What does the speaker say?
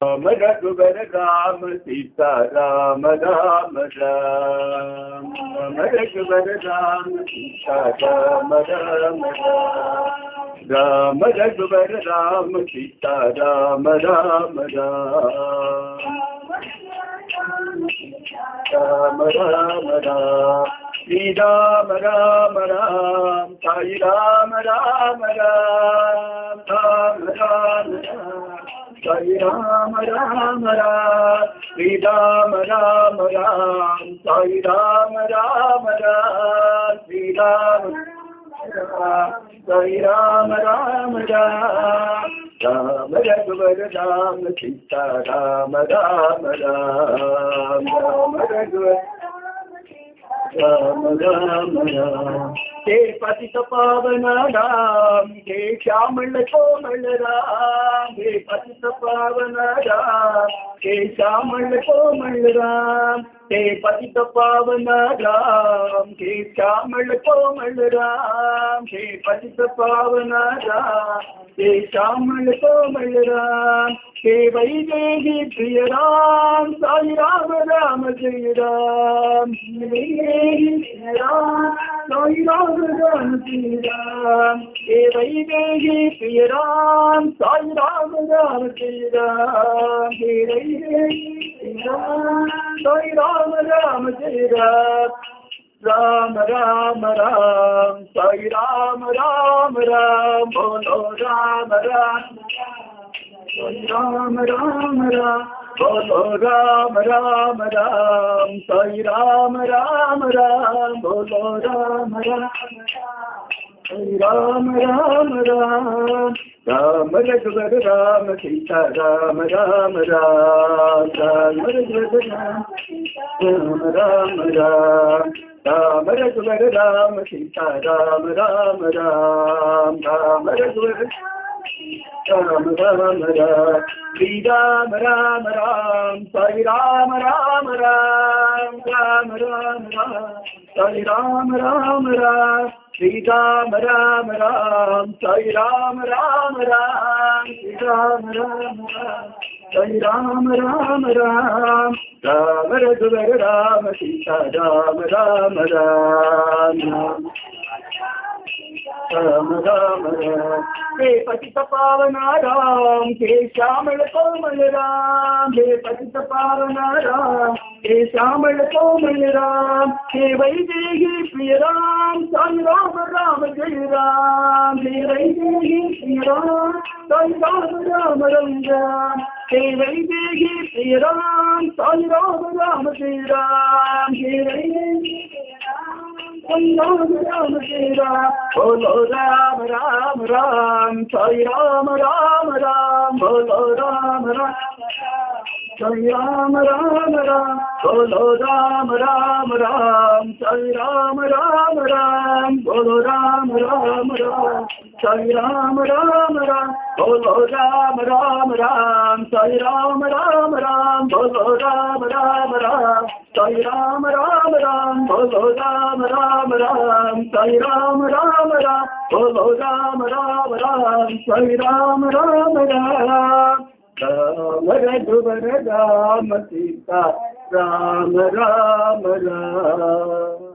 राम रघुवर राम सीता राम राम राम। राम रघुवर राम सीता राम राम राम। राम रघुवर राम सीता राम राम राम। राम राम राम श्री राम राम राम साई राम राम राम। राम राम राम साई राम राम राम श्री राम राम राम साई राम राम राम श्री राम साई राम राम राम। राम रघुवर राम सीता राम राम राम। राम रघुवर राम राम राम हे पतित पावन राम हे श्यामल कोमल राम। हे पतित पावन राम हे श्यामल कोमल राम। हे पतित पावन राम हे श्यामल कोमल राम। हे पतित पावन राम हे श्यामल कोमल राम। हे वैदेही प्रिय राम साई राम राम जय राम। वैदेही प्रिय राम साई राम राम जय राम। हे वैदेही प्रिय राम साई राम राम जय राम। हे वैदेही प्रिय राम साई राम राम जय राम। राम राम राम साई राम राम राम बोलो राम राम राम राम राम बोलो राम राम राम साई राम राम राम बोलो राम राम साई राम राम राम। राम रघुवर राम सीता राम राम राम। राम रघुवर राम राम राम राम रघुवर राम सीता राम राम राम। राम रघुवर राम राम राम श्री राम राम राम साई राम राम राम। राम राम राम साई राम राम राम श्री राम राम राम साई राम राम राम। श्री राम राम राम साई राम राम राम। राम रघुवर राम सीता राम राम राम। राम राम राम हे पतित पावन राम हे श्यामल कोमल राम। हे पतित पावन राम हे श्यामल कोमल राम। हे वैदेही प्रिय राम साई राम राम जय राम। हे वैदेही प्रिय राम साई राम राम राम। हे वैदेही प्रिय राम साई राम राम जय राम। हे वैदेही राम राम जय राम बोलो राम राम राम साई राम राम राम बोलो राम राम साई राम राम राम बोलो राम राम राम साई राम राम राम बोलो राम राम राम साई राम राम राम बोलो राम राम राम साई राम राम राम बोलो राम राम राम साई राम राम राम बोलो राम राम राम साई राम राम राम बोलो राम राम राम साई राम राम राम। राम रघुवर राम सीता राम राम राम।